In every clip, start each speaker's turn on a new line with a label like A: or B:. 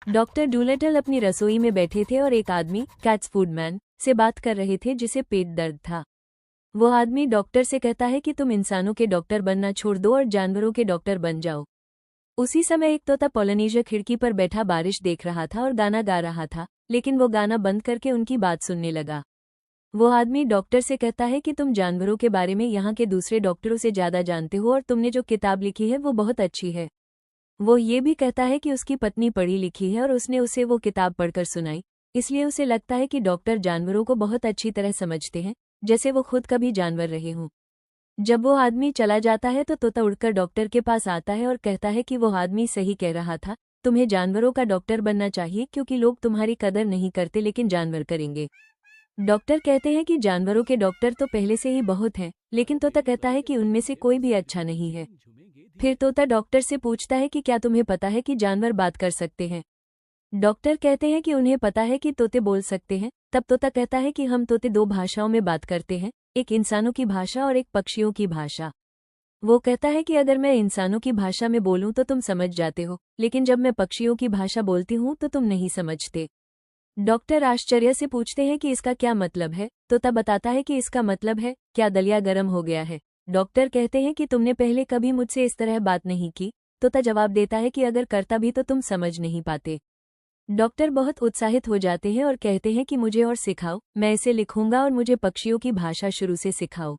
A: Doctor Dolittle अपनी रसोई में बैठे थे और एक आदमी कैट्स फूडमैन से बात कर रहे थे जिसे पेट दर्द था। वो आदमी डॉक्टर से कहता है कि तुम इंसानों के डॉक्टर बनना छोड़ दो और जानवरों के डॉक्टर बन जाओ। उसी समय एक तोता पोलिनेशिया खिड़की पर बैठा बारिश देख रहा था और गाना गा रहा था, लेकिन वो गाना बंद करके उनकी बात सुनने लगा। वो आदमी डॉक्टर से कहता है कि तुम जानवरों के बारे में यहाँ के दूसरे डॉक्टरों से ज़्यादा जानते हो और तुमने जो किताब लिखी है वो बहुत अच्छी है। वो ये भी कहता है कि उसकी पत्नी पढ़ी लिखी है और उसने उसे वो किताब पढ़कर सुनाई, इसलिए उसे लगता है कि डॉक्टर जानवरों को बहुत अच्छी तरह समझते हैं, जैसे वो खुद कभी जानवर रहे हों। जब वो आदमी चला जाता है तो तोता उड़कर डॉक्टर के पास आता है और कहता है कि वो आदमी सही कह रहा था, तुम्हें जानवरों का डॉक्टर बनना चाहिए क्योंकि लोग तुम्हारी कदर नहीं करते लेकिन जानवर करेंगे। डॉक्टर कहते हैं कि जानवरों के डॉक्टर तो पहले से ही बहुत हैं, लेकिन तोता कहता है कि उनमें से कोई भी अच्छा नहीं है। फिर तोता डॉक्टर से पूछता है कि क्या तुम्हें पता है कि जानवर बात कर सकते हैं। डॉक्टर कहते हैं कि उन्हें पता है कि तोते बोल सकते हैं। तब तोता कहता है कि हम तोते दो भाषाओं में बात करते हैं, एक इंसानों की भाषा और एक पक्षियों की भाषा। वो कहता है कि अगर मैं इंसानों की भाषा में बोलूं तो तुम समझ जाते हो, लेकिन जब मैं पक्षियों की भाषा बोलती हूं तो तुम नहीं समझते। डॉक्टर आश्चर्य से पूछते हैं कि इसका क्या मतलब है। तोता बताता है कि इसका मतलब है, क्या दलिया गर्म हो गया है। डॉक्टर कहते हैं कि तुमने पहले कभी मुझसे इस तरह बात नहीं की। तोता जवाब देता है कि अगर करता भी तो तुम समझ नहीं पाते। डॉक्टर बहुत उत्साहित हो जाते हैं और कहते हैं कि मुझे और सिखाओ, मैं इसे लिखूंगा और मुझे पक्षियों की भाषा शुरू से सिखाओ।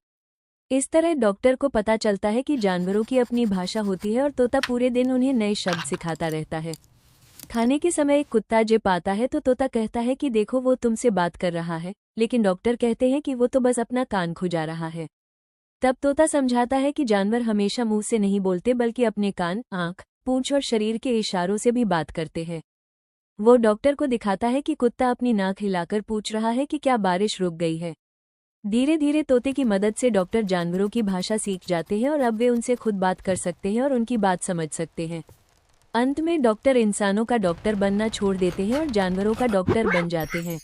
A: इस तरह डॉक्टर को पता चलता है कि जानवरों की अपनी भाषा होती है और तोता पूरे दिन उन्हें नए शब्द सिखाता रहता है। खाने के समय एक कुत्ता जब आता है तो तोता कहता है कि देखो वो तुमसे बात कर रहा है, लेकिन डॉक्टर कहते हैं कि वो तो बस अपना कान खुजा रहा है। तब तोता समझाता है कि जानवर हमेशा मुंह से नहीं बोलते बल्कि अपने कान, आंख, पूंछ और शरीर के इशारों से भी बात करते हैं। वो डॉक्टर को दिखाता है कि कुत्ता अपनी नाक हिलाकर पूछ रहा है कि क्या बारिश रुक गई है। धीरे धीरे तोते की मदद से डॉक्टर जानवरों की भाषा सीख जाते हैं और अब वे उनसे खुद बात कर सकते हैं और उनकी बात समझ सकते हैं। अंत में डॉक्टर इंसानों का डॉक्टर बनना छोड़ देते हैं और जानवरों का डॉक्टर बन जाते हैं।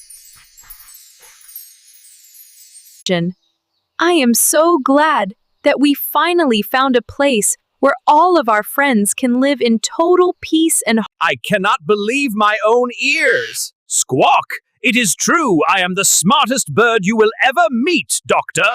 B: I am so glad that we finally found a place where all of our friends can live in total peace and
C: I cannot believe my own ears. Squawk! It is true, I am the smartest bird you will ever meet, Doctor.